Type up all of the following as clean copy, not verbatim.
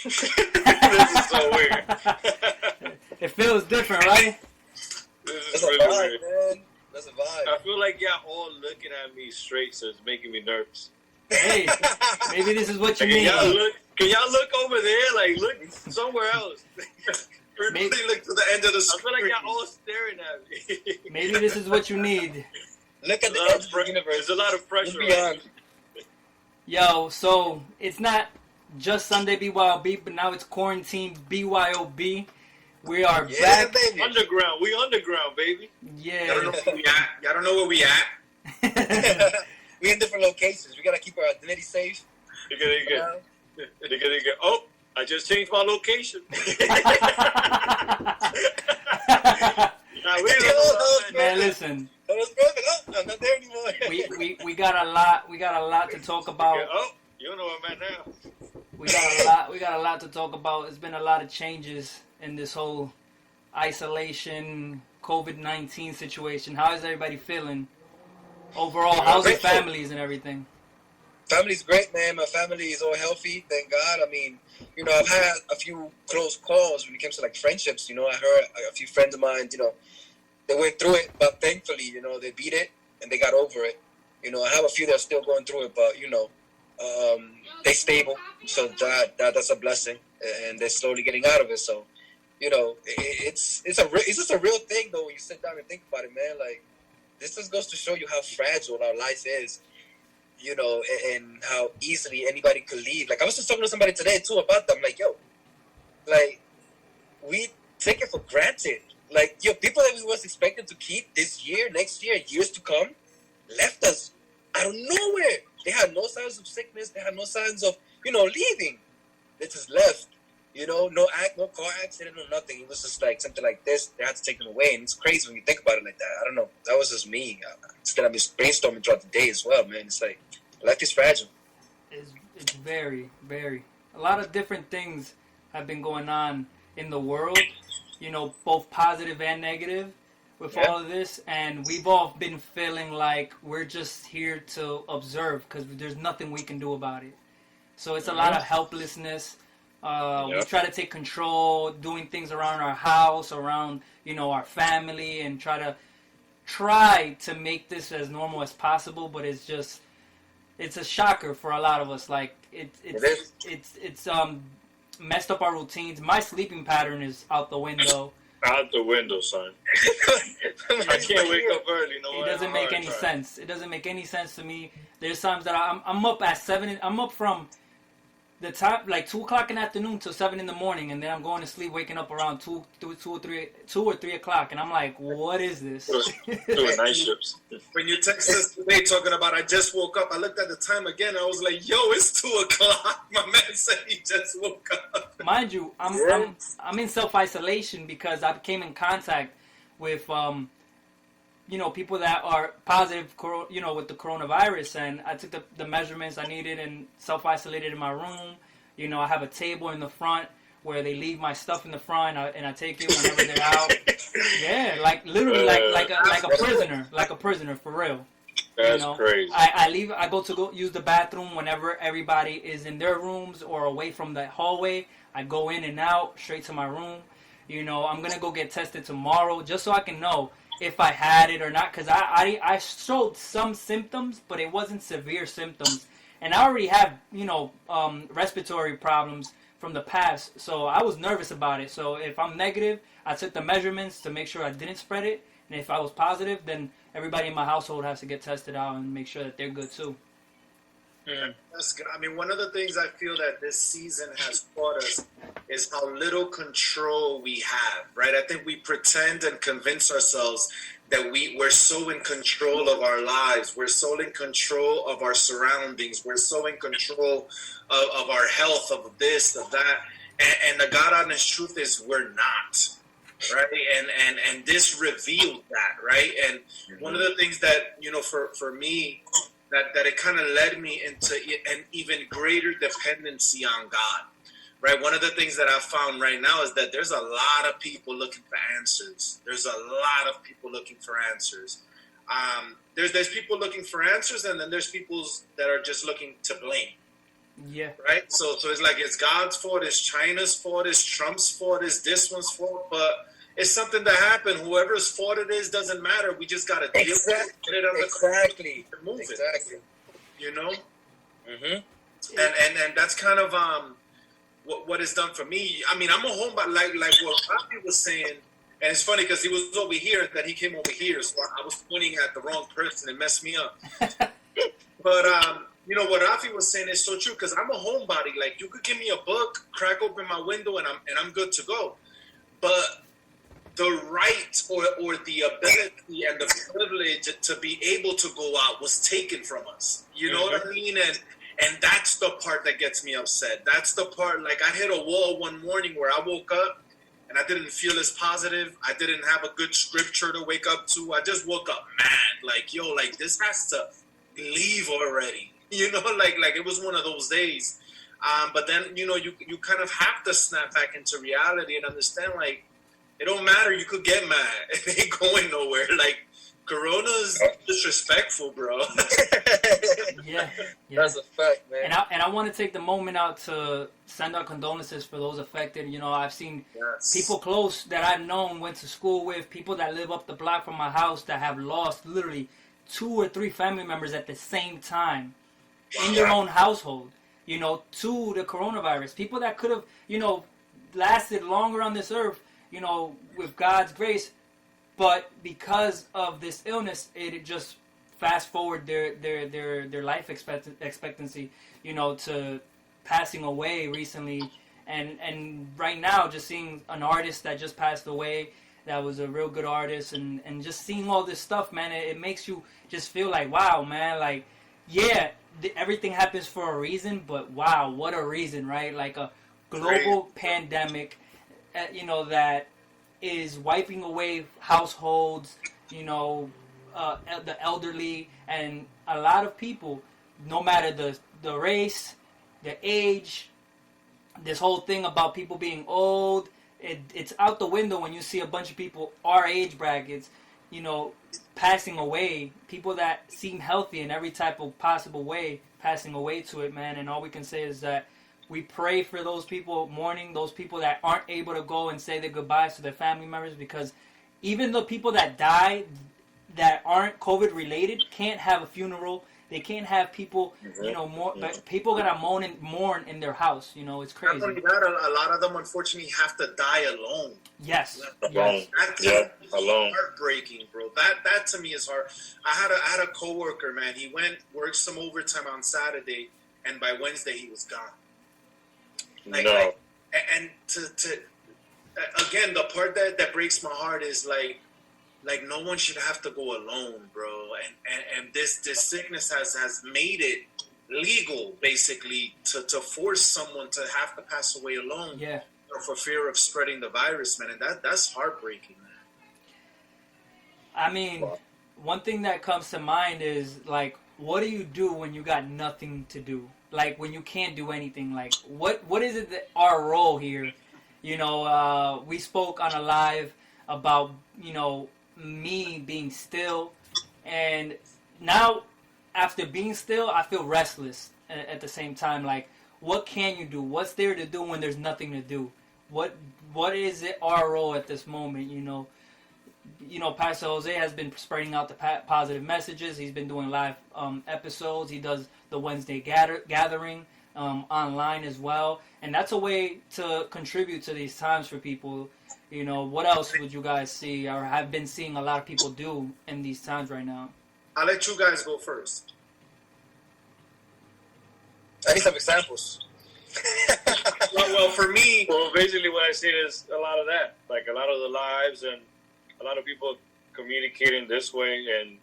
This is so weird. It feels different, right? This That's is a really vibe, weird. man. That's a vibe. I feel like y'all all looking at me straight, so it's making me nervous. Hey, maybe this is what you Like, need. can y'all look over there? Like, look somewhere else. Maybe- Everybody look to the end of the I screen. feel like y'all all staring at me. Maybe this is what you need. Look at There's the a lot edge of of the universe. There's a lot of pressure. Look beyond. Yo, so it's not just Sunday B.Y.O.B, but now it's quarantine B.Y.O.B. We are Yeah, back. baby. Underground. We underground, baby. Y'all don't know Yeah. where we at. Y'all don't know where we at. We in different locations. We gotta keep our identity safe. Nigga. Oh, I just changed my location. Nah, we don't know about Man, listen. That was perfect. Oh, I'm not there anymore. We got a lot to talk about. Oh, you don't know where I'm at now. We got a lot to talk about. It's been a lot of changes in this whole isolation COVID-19 situation. How is everybody feeling overall? How's your families and everything? Family's great, man. My family is all healthy, thank God. I mean, you know, I've had a few close calls when it comes to like friendships. You know, I heard a few friends of mine, you know, they went through it, but thankfully, you know, they beat it and they got over it. You know, I have a few that are still going through it, but you know, they stable, so that's a blessing, and they're slowly getting out of it. So, you know, it's just a real thing though when you sit down and think about it, man. Like, this just goes to show you how fragile our life is. You know, and how easily anybody could leave. Like, I was just talking to somebody today, too, about them. Like, yo, like, we take it for granted. Like, yo, people that we was expected to keep this year, next year, years to come, left us out of nowhere. They had no signs of sickness. They had no signs of, you know, leaving. They just left. You know, no car accident, no nothing. It was just like something like this. They had to take them away. And it's crazy when you think about it like that. I don't know. That was just me. Instead, I've been brainstorming throughout the day as well, man. It's like, life is fragile. It's very, very. A lot of different things have been going on in the world, you know, both positive and negative with all of this. And we've all been feeling like we're just here to observe because there's nothing we can do about it. So it's a lot of helplessness. We try to take control, doing things around our house, around, you know, our family, and try to make this as normal as possible. But it's just, it's a shocker for a lot of us. Like it's messed up our routines. My sleeping pattern is out the window. Out the window, son. I can't wake up early. No, It doesn't make any sense. It doesn't make any sense to me. There's times that I'm up at 7. I'm up from the time like 2 o'clock in the afternoon till 7 in the morning, and then I'm going to sleep, waking up around 2 or 3 o'clock, and I'm like, what is this? Doing night shifts. When you text us today talking about I just woke up, I looked at the time again. I was like, yo, it's 2 o'clock. My man said he just woke up. Mind you, I'm in self-isolation because I came in contact with you know, people that are positive, you know, with the coronavirus, and I took the measurements I needed and self-isolated in my room. You know, I have a table in the front where they leave my stuff in the front, and I take it whenever they're out. Yeah, like literally, like a prisoner for real. That's you know? crazy. I go use the bathroom whenever everybody is in their rooms or away from the hallway. I go in and out straight to my room. You know, I'm gonna go get tested tomorrow just so I can know if I had it or not, because I showed some symptoms, but it wasn't severe symptoms, and I already have, you know, respiratory problems from the past, so I was nervous about it. So if I'm negative, I took the measurements to make sure I didn't spread it, and if I was positive, then everybody in my household has to get tested out and make sure that they're good too. That's good. I mean, one of the things I feel that this season has taught us is how little control we have, right? I think we pretend and convince ourselves that we're so in control of our lives. We're so in control of our surroundings. We're so in control of our health, of this, of that. And the God honest truth is we're not, right? And this revealed that, right? And one of the things that, you know, for me, that it kind of led me into an even greater dependency on God, right? One of the things that I've found right now is that there's a lot of people looking for answers. There's a lot of people looking for answers. There's people looking for answers, and then there's people that are just looking to blame, Yeah. right? So it's like it's God's fault, it's China's fault, it's Trump's fault, it's this one's fault, but it's something that happened. Whoever's fault it is doesn't matter. We just gotta deal with it, get it under Exactly. control, move Exactly. it. You know, Mm-hmm. and that's kind of what it's done for me. I mean, I'm a homebody, like what Robbie was saying, and it's funny because he was over here, that he came over here, so I was pointing at the wrong person. It messed me up. But you know what Rafi was saying is so true, because I'm a homebody. Like, you could give me a book, crack open my window, and I'm good to go. But the right or the ability and the privilege to be able to go out was taken from us. You know what I mean? And that's the part that gets me upset. That's the part, like, I hit a wall one morning where I woke up and I didn't feel as positive. I didn't have a good scripture to wake up to. I just woke up mad. Like, yo, like, this has to leave already. You know, like it was one of those days. But then, you know, you kind of have to snap back into reality and understand, like, it don't matter. You could get mad. It ain't going nowhere. Like, Corona's disrespectful, bro. Yeah. That's a fact, man. And I want to take the moment out to send our condolences for those affected. You know, I've seen people close that I've known, went to school with, people that live up the block from my house that have lost literally 2 or 3 family members at the same time in their own household, you know, to the coronavirus. People that could have, you know, lasted longer on this earth, you know, with God's grace, but because of this illness, it just fast forward their life expectancy, you know, to passing away recently. And right now, just seeing an artist that just passed away, that was a real good artist, and just seeing all this stuff, man, it makes you just feel like, wow, man, like, yeah, everything happens for a reason, but wow, what a reason, right? Like a global pandemic, you know, that is wiping away households, you know, the elderly, and a lot of people, no matter the race, the age, this whole thing about people being old, it's out the window when you see a bunch of people our age brackets, you know, passing away, people that seem healthy in every type of possible way, passing away to it, man. And all we can say is that we pray for those people mourning, those people that aren't able to go and say their goodbyes to their family members, because even the people that die that aren't COVID related can't have a funeral. They can't have people, you know, but people gotta mourn in their house. You know, it's crazy. Not only that, a lot of them unfortunately have to die alone. Yes. Alone. That's Alone. heartbreaking, bro. That to me is hard. I had a coworker, man. He worked some overtime on Saturday, and by Wednesday he was gone. And to again, the part that breaks my heart is like no one should have to go alone, bro. And this sickness has made it legal, basically, to force someone to have to pass away alone. Yeah. For fear of spreading the virus, man. And that's heartbreaking, man. I mean, one thing that comes to mind is, like, what do you do when you got nothing to do? Like, when you can't do anything? Like, what is it that our role here? You know, we spoke on a live about, you know, me being still, and now after being still, I feel restless at the same time. Like, what can you do? What's there to do when there's nothing to do? What is it our role at this moment? You know, Pastor Jose has been spreading out the positive messages. He's been doing live episodes. He does the Wednesday gathering online as well, and that's a way to contribute to these times for people. You know, what else would you guys see or have been seeing a lot of people do in these times right now? I'll let you guys go first. I need some examples. Well, for me, Well, basically what I see is a lot of that. Like, a lot of the lives and a lot of people communicating this way, and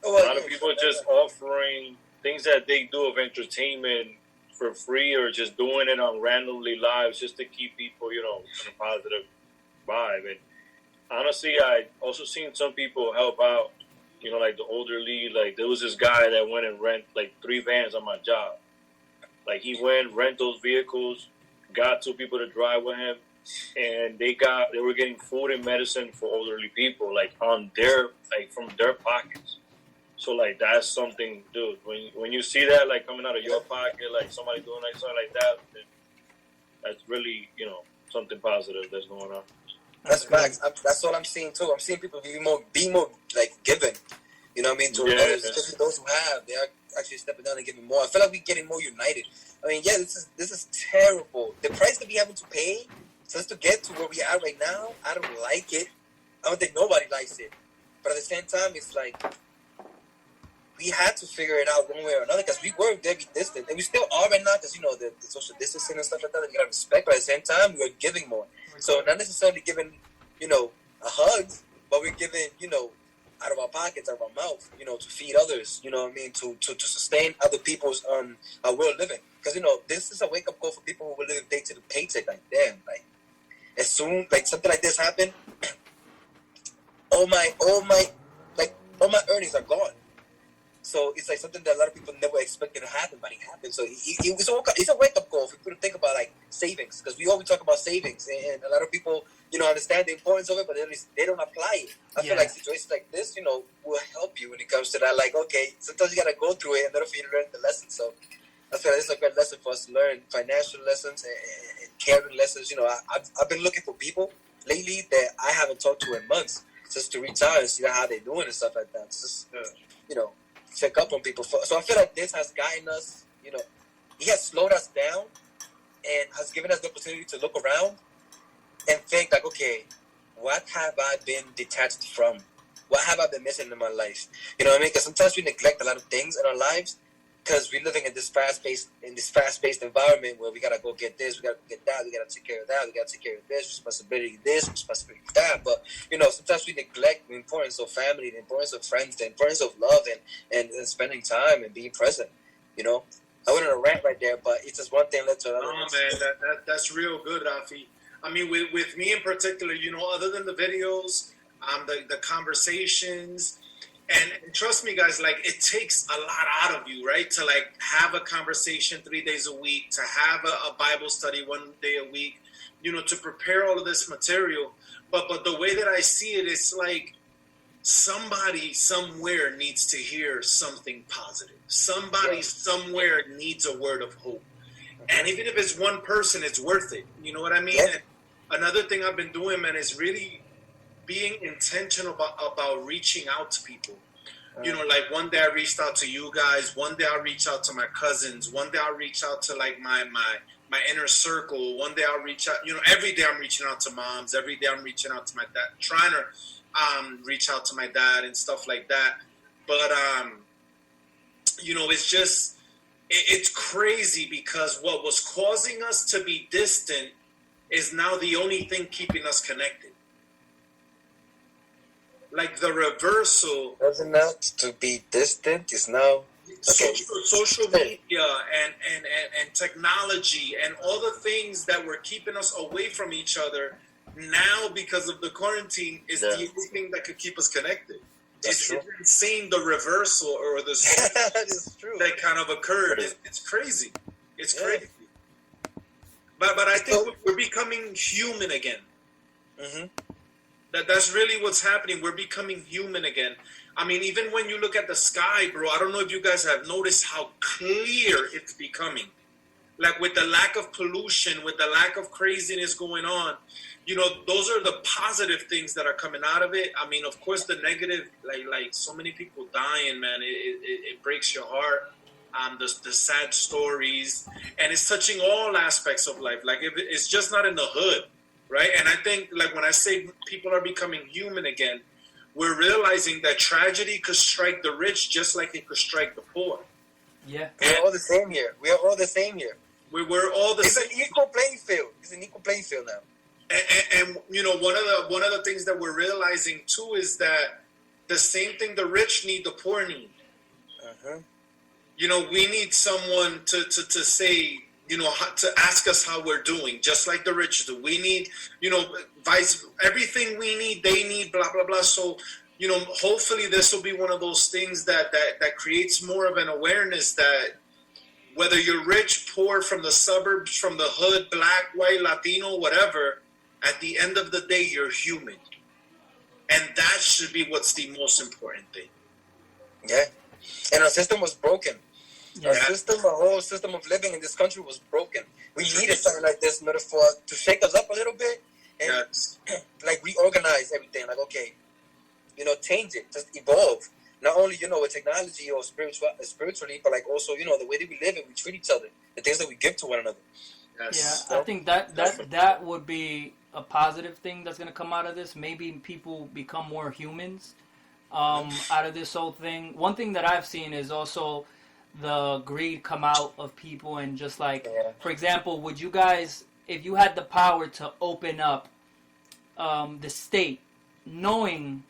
a lot of people just offering things that they do of entertainment for free, or just doing it on randomly lives just to keep people, you know, in a positive vibe. And honestly, I also seen some people help out, you know, like the elderly. Like, there was this guy that went and rent like 3 vans on my job. Like, he went, rent those vehicles, got 2 people to drive with him, and they were getting food and medicine for elderly people, like, on their, like, from their pockets. So like that's something, dude. When you see that like coming out of your pocket, like somebody doing like something like that, that's really something positive that's going on. That's facts. That's what I'm seeing too. I'm seeing people be more like giving. You know what I mean? To others, especially those who have, they are actually stepping down and giving more. I feel like we're getting more united. I mean, yeah, this is terrible. The price that we having to pay just to get to where we are right now, I don't like it. I don't think nobody likes it. But at the same time, it's like we had to figure it out one way or another because we were very distant, and we still are right now because the social distancing and stuff like that. You gotta respect, but at the same time, we're giving more. So not necessarily giving a hug, but we're giving out of our pockets, out of our mouth, to feed others. You know what I mean? To sustain other people's way of living. Because this is a wake up call for people who will live day to the paycheck. Like damn, like as soon like something like this happened, all my earnings are gone. So it's like something that a lot of people never expected to happen, but it happened. So it's a wake-up call for people to think about like savings, because we always talk about savings, and a lot of people, understand the importance of it, but they don't apply it. I feel like situations like this, will help you when it comes to that. Like, okay, sometimes you gotta go through it in order for you to learn the lesson. So I feel like it's a great lesson for us to learn financial lessons and caring lessons. I've been looking for people lately that I haven't talked to in months, just to reach out and see how they're doing and stuff like that. It's just, check up on people. So I feel like this has gotten us, he has slowed us down and has given us the opportunity to look around and think like, okay, what have I been detached from? What have I been missing in my life? You know what I mean? Because sometimes we neglect a lot of things in our lives because we're living in this fast-paced environment where we gotta go get this, we gotta go get that, we gotta take care of that, we gotta take care of this, responsibility that. But sometimes we neglect the importance of family, the importance of friends, the importance of love, and spending time and being present. I went on a rant right there, but it's just one thing led to another. Oh man, that's real good, Rafi. I mean, with me in particular, other than the videos, the conversations. And trust me, guys, like it takes a lot out of you, right? To like have a conversation 3 days a week, to have a Bible study 1 day a week, to prepare all of this material. But the way that I see it, it's like somebody somewhere needs to hear something positive. Somebody somewhere needs a word of hope. And even if it's one person, it's worth it. You know what I mean? Yeah. And another thing I've been doing, man, is really being intentional about reaching out to people. Like one day I reached out to you guys, one day I reach out to my cousins, one day I reach out to like my inner circle, one day I'll reach out, every day I'm reaching out to moms, every day I'm reaching out to my dad, trying to reach out to my dad and stuff like that. But it's just it's crazy because what was causing us to be distant is now the only thing keeping us connected. Like the reversal. Doesn't that to be distant is now social media and technology and all the things that were keeping us away from each other now because of the quarantine is the only thing that could keep us connected. It's insane the reversal or the that is true. That kind of occurred. It's crazy. It's crazy. But I think we're becoming human again. Mm-hmm. That's really what's happening. We're becoming human again. I mean, even when you look at the sky, bro, I don't know if you guys have noticed how clear it's becoming. Like with the lack of pollution, with the lack of craziness going on, those are the positive things that are coming out of it. I mean, of course, the negative, like so many people dying, man, it breaks your heart. The sad stories, and it's touching all aspects of life. Like it's just not in the hood. Right. And I think like when I say people are becoming human again, we're realizing that tragedy could strike the rich just like it could strike the poor. Yeah. We're all the same here. We're all the same here. We're all the same. It's an equal playing field. It's an equal playing field now. And one of the things that we're realizing too is that the same thing the rich need, the poor need. Uh-huh. We need someone to say, to ask us how we're doing, just like the rich do. We need, everything we need, they need, blah, blah, blah. So, hopefully this will be one of those things that creates more of an awareness that whether you're rich, poor, from the suburbs, from the hood, black, white, Latino, whatever, at the end of the day, you're human. And that should be what's the most important thing. Yeah. And our system was broken. Yeah. Our whole system of living in this country was broken. We needed something like this in order for to shake us up a little bit and like reorganize everything. Like, okay, change it, just evolve. Not only, with technology or spiritually, but like also, the way that we live and we treat each other, the things that we give to one another. Yes. Yeah, I think that would be a positive thing that's going to come out of this. Maybe people become more humans out of this whole thing. One thing that I've seen is also the greed come out of people and just like, for example, would you guys, if you had the power to open up the state, knowing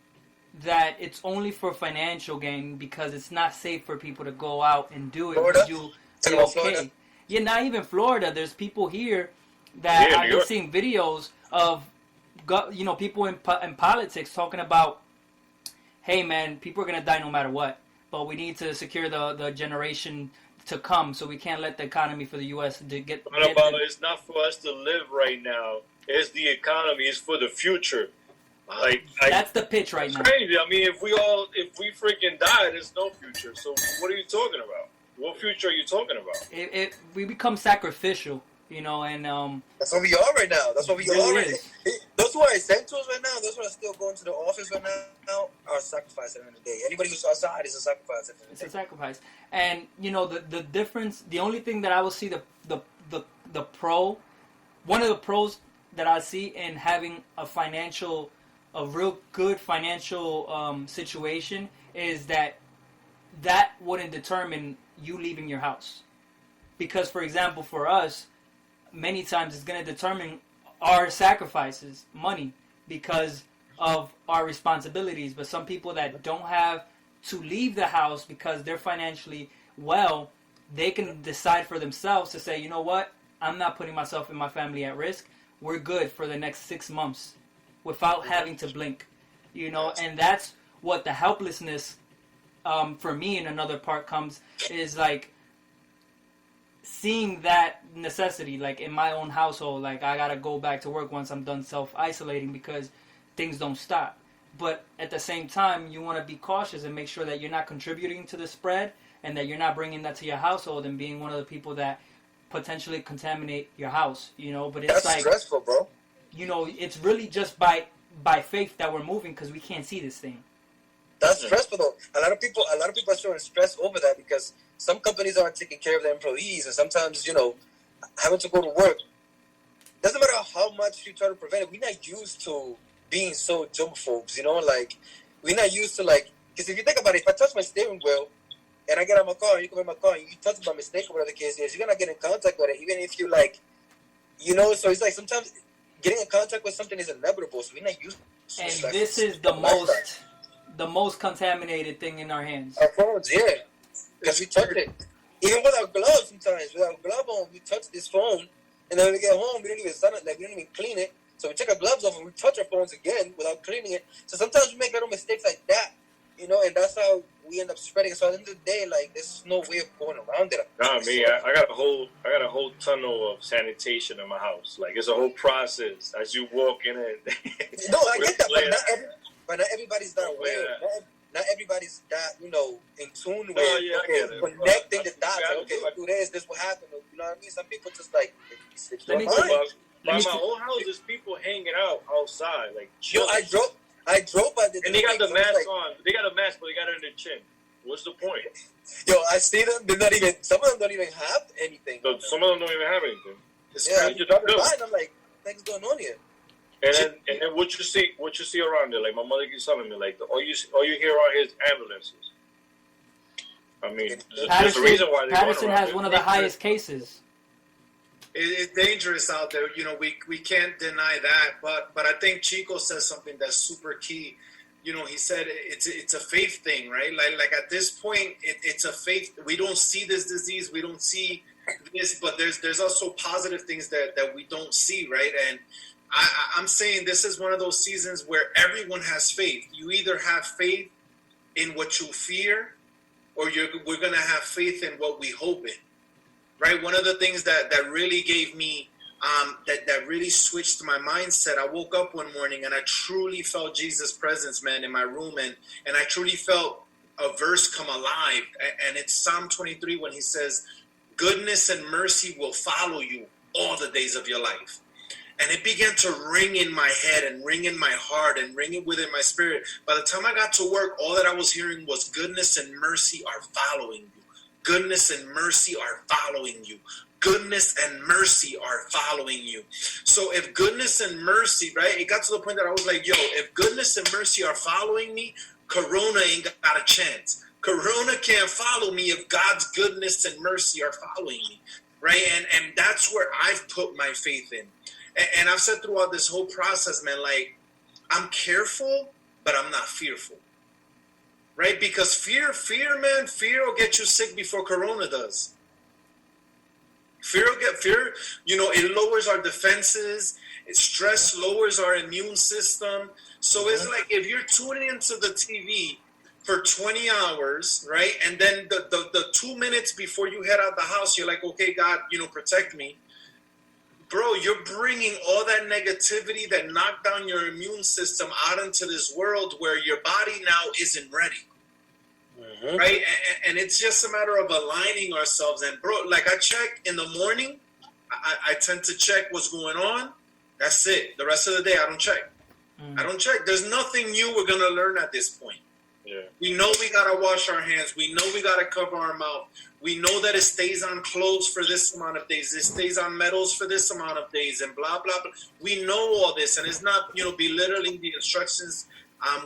that it's only for financial gain because it's not safe for people to go out and do it, Florida? would you be okay? Florida? Yeah, not even Florida. There's people here that I've been seeing videos of, people in politics talking about, hey man, people are gonna die no matter what, but we need to secure the generation to come, so we can't let the economy for the U.S. to get. It's not for us to live right now. It's the economy. It's for the future. That's the pitch right now. Crazy. I mean, if we freaking die, there's no future. So what are you talking about? What future are you talking about? We become sacrificial, and that's what we are right now. That's what we really are right now. Those who are essentials right now, those who are still going to the office right now, are sacrificed at the end of the day. Anybody who's outside is a sacrifice at the end of the day. It's a sacrifice. And the difference, the only thing that I will see the pro, one of the pros that I see in having a real good financial situation is that wouldn't determine you leaving your house. Because, for example, for us, many times it's going to determine our sacrifices, money, because of our responsibilities. But some people that don't have to leave the house because they're financially well, they can decide for themselves to say, you know what, I'm not putting myself and my family at risk. We're good for the next 6 months without having to blink, and that's what the helplessness for me in another part comes, is like seeing that necessity, like in my own household, like I gotta go back to work once I'm done self-isolating because things don't stop. But at the same time, you want to be cautious and make sure that you're not contributing to the spread and that you're not bringing that to your household and being one of the people that potentially contaminate your house, but it's that's stressful, bro. It's really just by faith that we're moving because we can't see this thing. That's stressful though. A lot of people are showing stress over that because some companies aren't taking care of their employees, and sometimes having to go to work doesn't matter how much you try to prevent it. We're not used to being so germaphobes, like we're not used to because if you think about it, if I touch my steering wheel and I get out of my car and you come in my car and you touch it by mistake or whatever the case is, you're gonna get in contact with it, even if you so it's like sometimes getting in contact with something is inevitable, so we're not used to it. And this is the most contaminated thing in our hands. Our phones, yeah. Because we touch it. Even with our gloves sometimes. With our glove on, we touch this phone. And then when we get home, we don't even we don't even clean it. So we take our gloves off and we touch our phones again without cleaning it. So sometimes we make little mistakes like that. And that's how we end up spreading. So at the end of the day, there's no way of going around it. Nah, me, I got a whole tunnel of sanitation in my house. It's a whole process as you walk in it. No, I get that, but not everybody's that way. Not everybody's that, in tune with connecting the dots. Okay, if I do this will happen. You know what I mean? Some people just by my old house, there's people hanging out outside, Yo, I drove by the. And they got the mask on. They got a mask, but they got it in their chin. What's the point? Yo, I see them. They're not even. Some of them don't even have anything. So some of them don't even have anything. I'm like, what's going on here? And then what you see around there, my mother keeps telling me, all you hear are his ambulances. I mean, there's a reason why Patterson has one of the highest cases. It's dangerous out there. We can't deny that. But I think Chico says something that's super key. He said it's a faith thing, right? Like at this point, it's a faith. We don't see this disease. We don't see this, but there's also positive things that we don't see, right? And I'm saying this is one of those seasons where everyone has faith. You either have faith in what you fear, or we're going to have faith in what we hope in, right? One of the things that really gave me, that really switched my mindset, I woke up one morning and I truly felt Jesus' presence, man, in my room. And I truly felt a verse come alive, and it's Psalm 23 when he says, "Goodness and mercy will follow you all the days of your life." And it began to ring in my head and ring in my heart and ring it within my spirit. By the time I got to work, all that I was hearing was goodness and mercy are following you. Goodness and mercy are following you. Goodness and mercy are following you. So if goodness and mercy, right, it got to the point that I was like, yo, if goodness and mercy are following me, Corona ain't got a chance. Corona can't follow me if God's goodness and mercy are following me, right? And that's where I've put my faith in. And I've said throughout this whole process, man, like, I'm careful, but I'm not fearful, right? Because fear, man, fear will get you sick before Corona does. Fear, it lowers our defenses. Stress lowers our immune system. So it's like if you're tuning into the TV for 20 hours, right? And then the 2 minutes before you head out the house, you're like, okay, God, protect me. Bro, you're bringing all that negativity that knocked down your immune system out into this world where your body now isn't ready. Mm-hmm. Right? And it's just a matter of aligning ourselves. And bro, like I check in the morning, I tend to check what's going on. That's it. The rest of the day, I don't check. I don't check. There's nothing new we're going to learn at this point. Yeah. We know we got to wash our hands. We know we got to cover our mouth. We know that it stays on clothes for this amount of days. It stays on metals for this amount of days and blah, blah, blah. We know all this. And it's not, belittling the instructions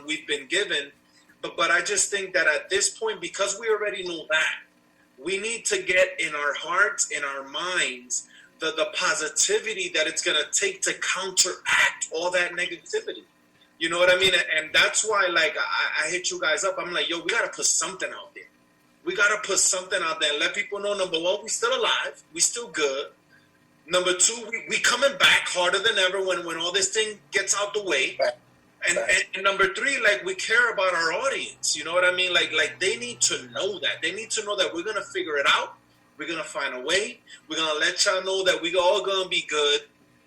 we've been given. But I just think that at this point, because we already know that, we need to get in our hearts, in our minds, the positivity that it's going to take to counteract all that negativity. You know what I mean? And that's why, like, I hit you guys up. I'm like, yo, we got to put something out there. We got to put something out there and let people know, number one, we still alive. We still good. Number two, we coming back harder than ever when all this thing gets out the way. And number three, like, we care about our audience. You know what I mean? Like they need to know that. They need to know that we're going to figure it out. We're going to find a way. We're going to let y'all know that we all going to be good.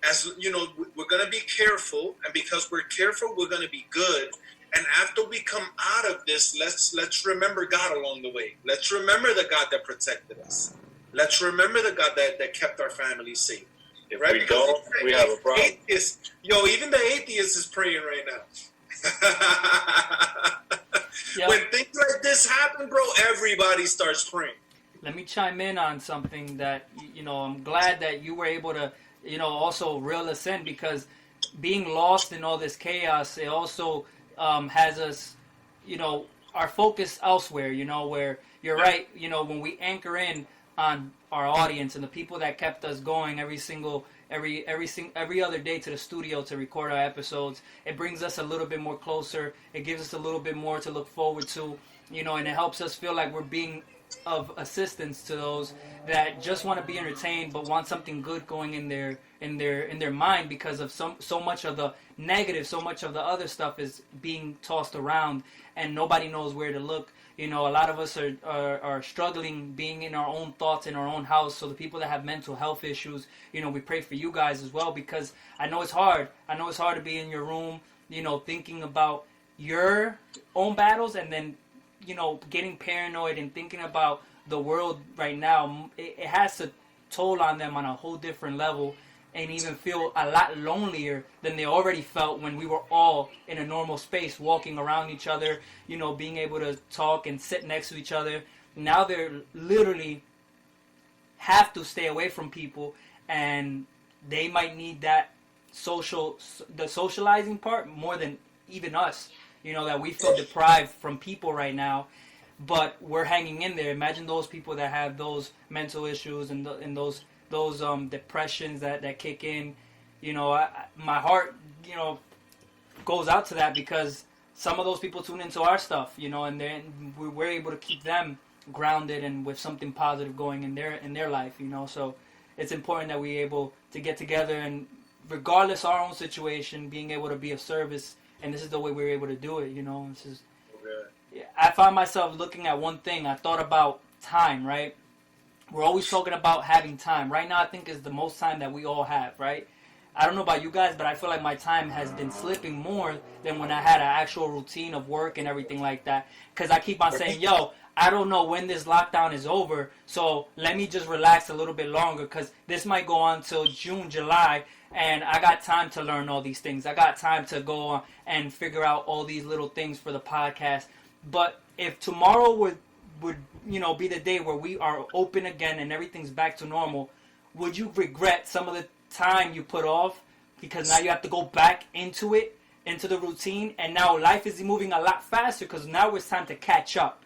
As you know, we're going to be careful. And because we're careful, we're going to be good. And after we come out of this, let's remember God along the way. Let's remember the God that protected us. Let's remember the God that kept our family safe. If right? we don't, we have a problem. Even the atheist is praying right now. Yep. When things like this happen, bro, everybody starts praying. Let me chime in on something that, I'm glad that you were able to, also reel us in, because being lost in all this chaos, it also has us, our focus elsewhere, where you're right, when we anchor in on our audience and the people that kept us going every other day to the studio to record our episodes, it brings us a little bit more closer. It gives us a little bit more to look forward to, and it helps us feel like we're being of assistance to those that just want to be entertained but want something good going in their mind, because of so much of the negative, so much of the other stuff is being tossed around and nobody knows where to look. A lot of us are struggling being in our own thoughts in our own house. So the people that have mental health issues, we pray for you guys as well, because I know it's hard. I know it's hard to be in your room, thinking about your own battles and then, getting paranoid and thinking about the world right now. It has a toll on them on a whole different level, and even feel a lot lonelier than they already felt when we were all in a normal space, walking around each other, being able to talk and sit next to each other. Now they're literally have to stay away from people, and they might need that the socializing part more than even us, that we feel deprived from people right now, but we're hanging in there. Imagine those people that have those mental issues and those depressions that kick in. My heart, goes out to that, because some of those people tune into our stuff, and then we're able to keep them grounded and with something positive going in their life, So it's important that we're able to get together and, regardless of our own situation, being able to be of service. And this is the way we're able to do it, This is. Okay. I found myself looking at one thing. I thought about time, right? We're always talking about having time. Right now, I think is the most time that we all have, right? I don't know about you guys, but I feel like my time has been slipping more than when I had an actual routine of work and everything like that. Because I keep on saying, yo, I don't know when this lockdown is over, so let me just relax a little bit longer, because this might go on till June, July, and I got time to learn all these things. I got time to go on and figure out all these little things for the podcast. But if tomorrow would be the day where we are open again and everything's back to normal, would you regret some of the time you put off, because now you have to go back into the routine, and now life is moving a lot faster because now it's time to catch up?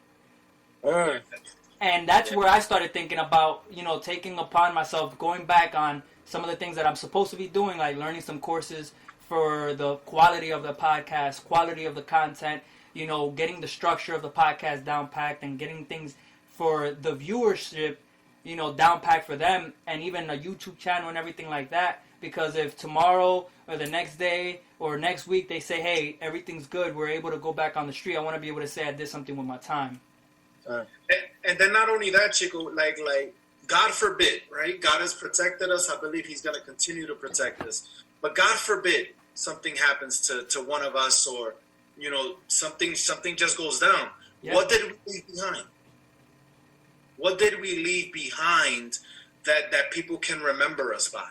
And that's where I started thinking about, taking upon myself, going back on some of the things that I'm supposed to be doing, like learning some courses for the quality of the podcast, quality of the content, getting the structure of the podcast down packed, and getting things for the viewership, down packed for them, and even a YouTube channel and everything like that. Because if tomorrow or the next day or next week they say, hey, everything's good, we're able to go back on the street, I want to be able to say I did something with my time. And then not only that, Chico, like God forbid, right? God has protected us. I believe He's going to continue to protect us. But God forbid something happens to one of us, or something just goes down. Yeah. What did we leave behind? What did we leave behind that people can remember us by?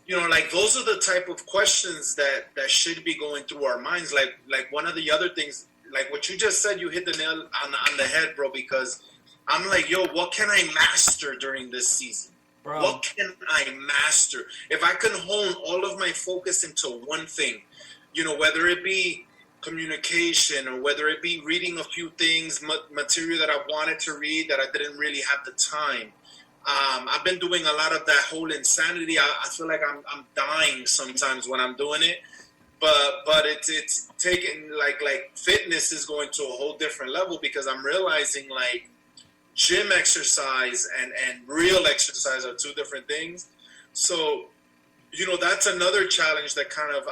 Like those are the type of questions that should be going through our minds. Like one of the other things, like what you just said, you hit the nail on the head, bro, because I'm like, yo, what can I master during this season? Bro. What can I master? If I can hone all of my focus into one thing, whether it be communication, or whether it be reading a few things, material that I wanted to read that I didn't really have the time. I've been doing a lot of that whole insanity. I feel like I'm dying sometimes when I'm doing it, but it's taking like fitness is going to a whole different level, because I'm realizing like gym exercise and real exercise are two different things. So that's another challenge that kind of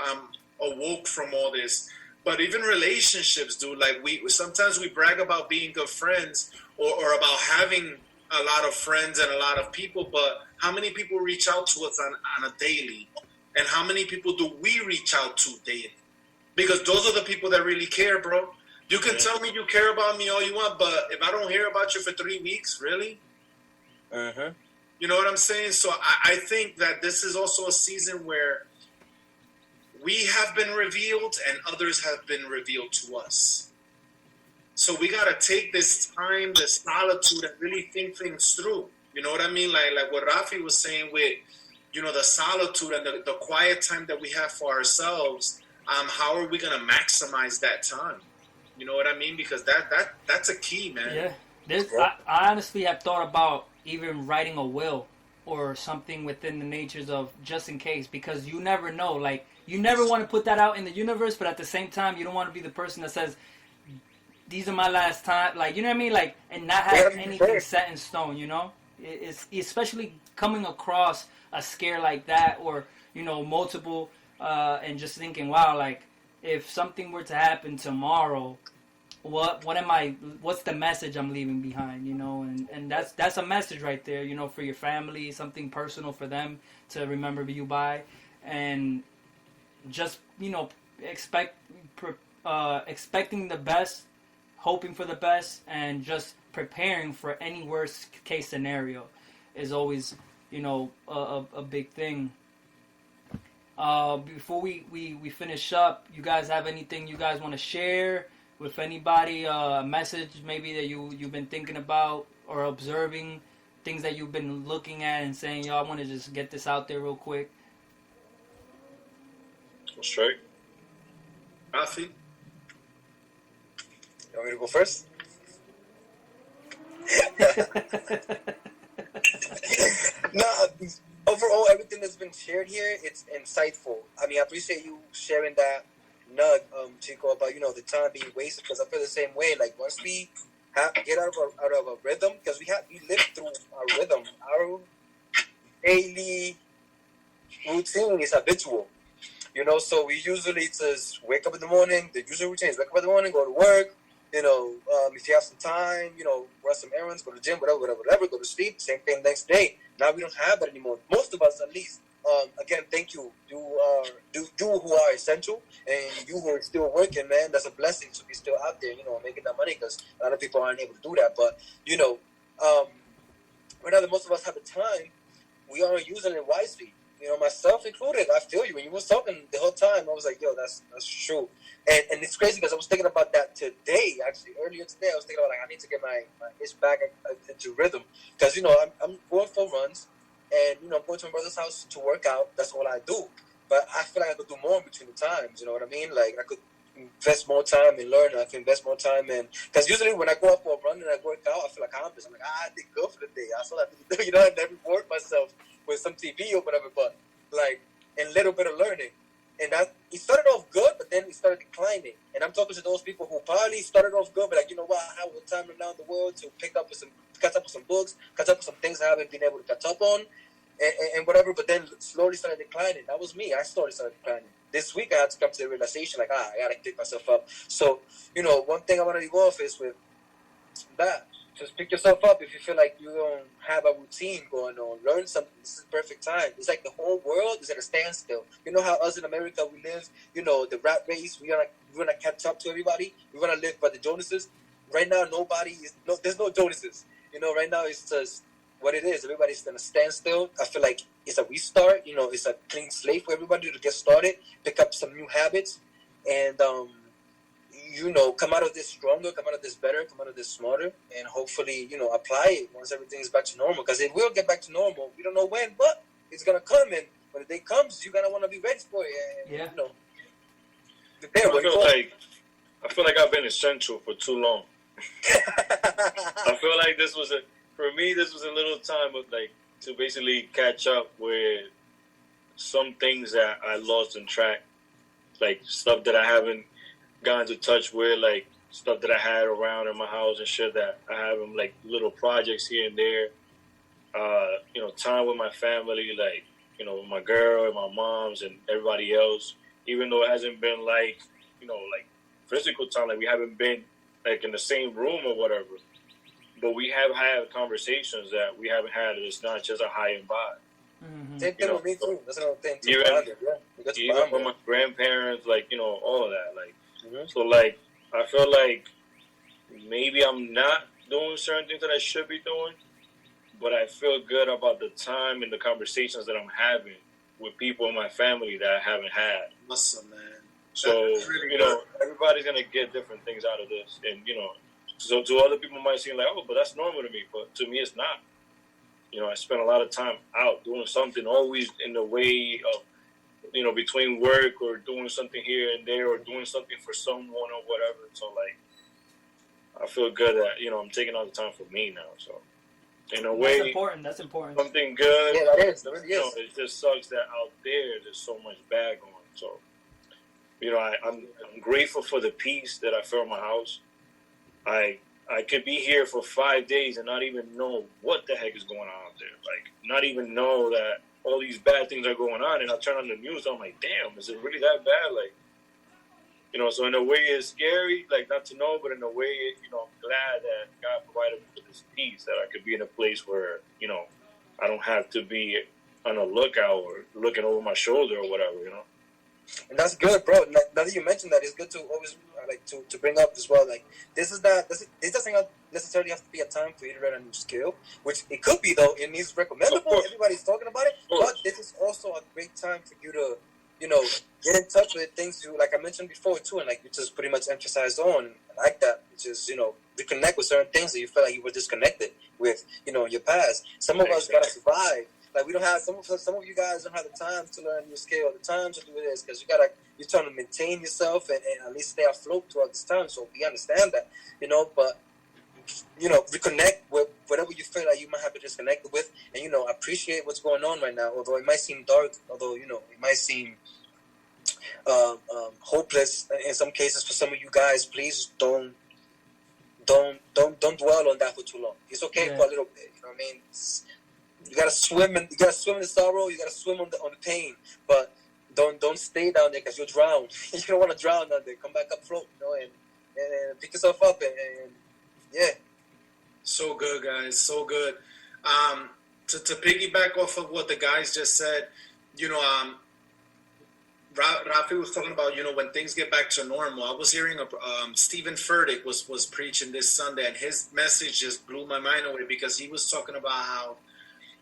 awoke from all this. But even relationships, dude, like we sometimes brag about being good friends, or about having a lot of friends and a lot of people, but how many people reach out to us on a daily? And how many people do we reach out to daily? Because those are the people that really care, bro. You can tell me you care about me all you want, but if I don't hear about you for 3 weeks, really? You know what I'm saying? So I think that this is also a season where we have been revealed and others have been revealed to us. So we got to take this time, this solitude, and really think things through. You know what I mean? Like what Rafi was saying with, the solitude and the quiet time that we have for ourselves. How are we going to maximize that time? You know what I mean? Because that's a key, man. Yeah. I honestly have thought about even writing a will or something within the natures of just in case, because you never know. Like, you never want to put that out in the universe, but at the same time, you don't want to be the person that says, these are my last time. Like, you know what I mean? Like, and not have anything set in stone, It's especially coming across a scare like that, or, multiple, and just thinking, wow, like, if something were to happen tomorrow, what's the message I'm leaving behind, and that's a message right there, for your family, something personal for them to remember you by, and just, expecting the best, hoping for the best, and just preparing for any worst case scenario is always, a big thing. Before we finish up, you guys have anything you guys want to share with anybody? A message maybe that you've been thinking about or observing, things that you've been looking at and saying, yo, I want to just get this out there real quick. Go straight. Rafi? You want me to go first? No, overall, everything that's been shared here, it's insightful. I mean, I appreciate you sharing that nug, Chico, about, the time being wasted, because I feel the same way. Like, once we get out of a rhythm, because we live through our rhythm, our daily routine is habitual. So we usually just wake up in the morning. The usual routine is wake up in the morning, go to work. If you have some time, run some errands, go to the gym, whatever, go to sleep. Same thing next day. Now we don't have that anymore. Most of us, at least. again, thank you. You who are essential, and you who are still working, man. That's a blessing to be still out there, making that money, because a lot of people aren't able to do that. But right now that most of us have the time, we aren't using it wisely. Myself included. I feel you. When you was talking the whole time, I was like, yo, that's true. And it's crazy because I was thinking about that today. Actually, earlier today, I was thinking about like I need to get my itch back into rhythm, because I'm going for runs, and I'm going to my brother's house to work out. That's all I do. But I feel like I could do more in between the times. You know what I mean? Like I could invest more time in learning. I can invest more time in, because usually when I go out for a run and I work out, I feel accomplished. I'm like, I did good for the day. I saw that, I never reward myself with some TV or whatever, but like a little bit of learning. And that it started off good, but then it started declining. And I'm talking to those people who probably started off good, but like, you know what, I have the time around the world to catch up with some books, catch up with some things I haven't been able to catch up on, and whatever, but then slowly started declining. That was me. I started declining. This week I had to come to the realization, like, I gotta pick myself up. So, one thing I want to leave off is with that. Just pick yourself up if you feel like you don't have a routine going on. Learn something. This is the perfect time. It's like the whole world is at a standstill. You know how us in America we live, the rat race, we're gonna catch up to everybody. We're gonna live by the Jonases. Right now there's no Jonases. Right now it's just what it is. Everybody's in a standstill. I feel like it's a restart, it's a clean slate for everybody to get started, pick up some new habits, and come out of this stronger, come out of this better, come out of this smarter, and hopefully, apply it once everything is back to normal. Because it will get back to normal. We don't know when, but it's gonna come. And when the day comes, you're gonna want to be ready for it. And, prepare. I feel like I've been essential for too long. I feel like for me, this was a little time of to basically catch up with some things that I lost in track, like stuff that I haven't gotten to touch with, like stuff that I had around in my house and shit that I have them, like little projects here and there. Time with my family, with my girl and my moms and everybody else. Even though it hasn't been like physical time, like we haven't been like in the same room or whatever, but we have had conversations that we haven't had. It's not just a high and by. Mm-hmm. Same thing with me too. That's another thing too. Even with my grandparents, all of that, mm-hmm. So I feel like maybe I'm not doing certain things that I should be doing, but I feel good about the time and the conversations that I'm having with people in my family that I haven't had. Awesome, man. So, everybody's going to get different things out of this. And, so to other people might seem like, oh, but that's normal to me. But to me, it's not. I spend a lot of time out doing something, always in the way of, between work or doing something here and there or doing something for someone or whatever. So, I feel good that, I'm taking all the time for me now. So, in a way, That's important. Something good. Yeah, that is. That really is. It just sucks that out there's so much bad going. So, I'm grateful for the peace that I feel in my house. I could be here for 5 days and not even know what the heck is going on out there. Not even know that all these bad things are going on. And I turn on the news, I'm like, damn, is it really that bad? So in a way it's scary, not to know, but in a way, I'm glad that God provided me with this peace, that I could be in a place where, I don't have to be on a lookout or looking over my shoulder or whatever, And that's good, bro. Now that you mentioned that, it's good to always to bring up as well. This doesn't necessarily have to be a time for you to learn a new skill, which it could be though. It is recommendable. Everybody's talking about it, but this is also a great time for you to, get in touch with things you, like I mentioned before too, and you just pretty much emphasized on. I like that, which is reconnect with certain things that you feel like you were disconnected with, your past. Some of us gotta survive. We don't have some of you guys don't have the time to learn a new skill, the time to do this, because you're trying to maintain yourself and at least stay afloat throughout this time. So we understand that, but reconnect with whatever you feel like you might have been disconnected with, and appreciate what's going on right now. Although it might seem dark, although it might seem hopeless in some cases for some of you guys, please don't dwell on that for too long. It's okay for a little bit. You know what I mean? You gotta swim in the sorrow. You gotta swim on the pain, but don't stay down there because you'll drown. You don't want to drown down there. Come back up float, and pick yourself up and yeah. So good, guys. So good. To piggyback off of what the guys just said, you know, Rafi was talking about, you know, when things get back to normal. I was hearing Stephen Furtick was preaching this Sunday, and his message just blew my mind away because he was talking about how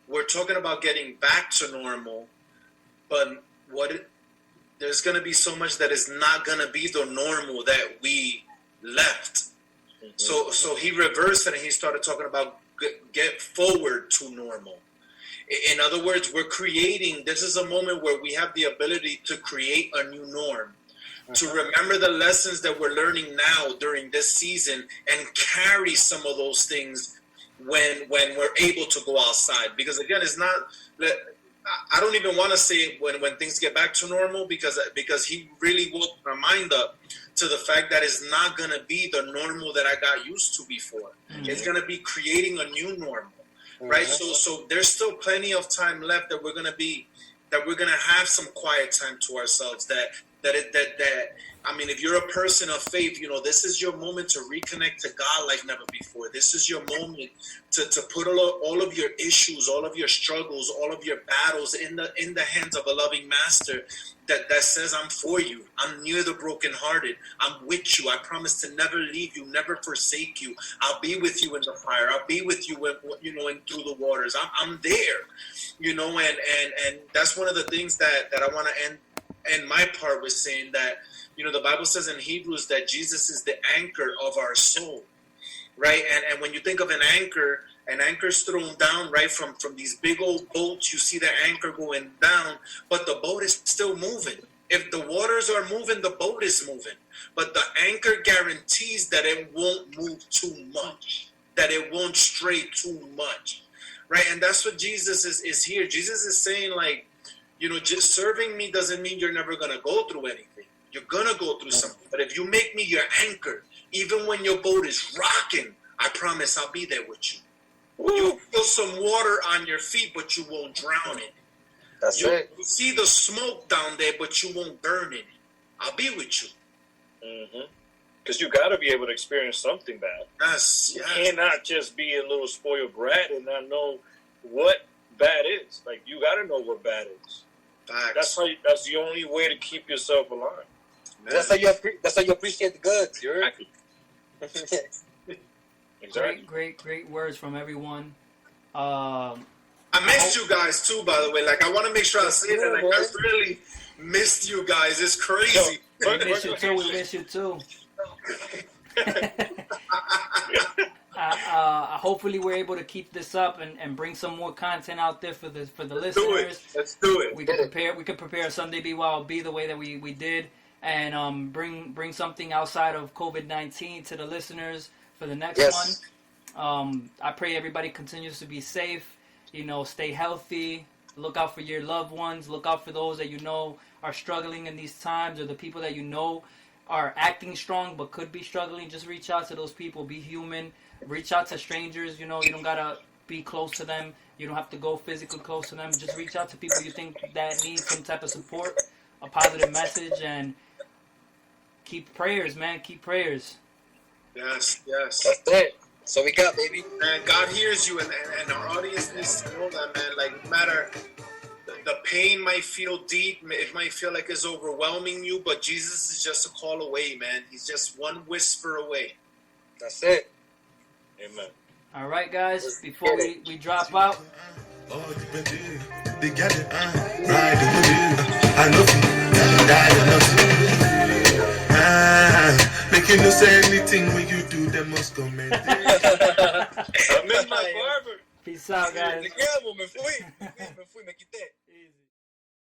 we're talking about getting back to normal, but there's going to be so much that is not going to be the normal that we left. Mm-hmm. So he reversed it and he started talking about get forward to normal. In other words, this is a moment where we have the ability to create a new norm, to remember the lessons that we're learning now during this season and carry some of those things when we're able to go outside. Because again, it's not, I don't even want to say when things get back to normal, because he really woke my mind up to the fact that it's not going to be the normal that I got used to before. Mm-hmm. It's going to be creating a new normal. Right, so there's still plenty of time left that we're gonna have some quiet time to ourselves. That I mean, if you're a person of faith, you know, this is your moment to reconnect to God like never before. This is your moment to put all of your issues, all of your struggles, all of your battles in the hands of a loving Master that says, I'm for you. I'm near the brokenhearted. I'm with you. I promise to never leave you, never forsake you. I'll be with you in the fire. I'll be with you when, you know, and through the waters. I'm there, you know, and that's one of the things that I want to end my part with saying that, you know, the Bible says in Hebrews that Jesus is the anchor of our soul, right? And when you think of an anchor's thrown down, right, from these big old boats, you see the anchor going down, but the boat is still moving. If the waters are moving, the boat is moving. But the anchor guarantees that it won't move too much, that it won't stray too much, right? And that's what Jesus is here. Jesus is saying, like, you know, just serving me doesn't mean you're never going to go through anything. You're going to go through something. But if you make me your anchor, even when your boat is rocking, I promise I'll be there with you. You'll feel some water on your feet, but you won't drown in it. That's it. You see the smoke down there, but you won't burn in it. I'll be with you. Mm-hmm. Because you got to be able to experience something bad. Yes. You cannot just be a little spoiled brat and not know what bad is. Like, you got to know what bad is. Facts. That's the only way to keep yourself alive. That's how you appreciate the goods. You're Exactly. Great words from everyone. I missed you guys too, by the way. Like, I want to make sure I say that. Like, I really missed you guys. It's crazy. We miss you too. We miss you too. Hopefully we're able to keep this up and bring some more content out there for the listeners. Let's do it. We can prepare Sunday B.Y.O.B the way that we did, and bring something outside of COVID-19 to the listeners for the next one. I pray everybody continues to be safe. You know, stay healthy. Look out for your loved ones. Look out for those that you know are struggling in these times, or the people that you know are acting strong but could be struggling. Just reach out to those people. Be human. Reach out to strangers. You know, you don't gotta be close to them. You don't have to go physically close to them. Just reach out to people you think that need some type of support, a positive message, and keep prayers, man. Keep prayers. Yes. That's it. So we got, baby. And God hears you, and our audience needs to know that, man. Like, no matter, the pain might feel deep, it might feel like it's overwhelming you, but Jesus is just a call away, man. He's just one whisper away. That's it. Amen. All right, guys. Before we drop out. Make you no say anything when you do, they must comment. I miss my barber. Peace out, guys. Te quedas, me fui, me quité.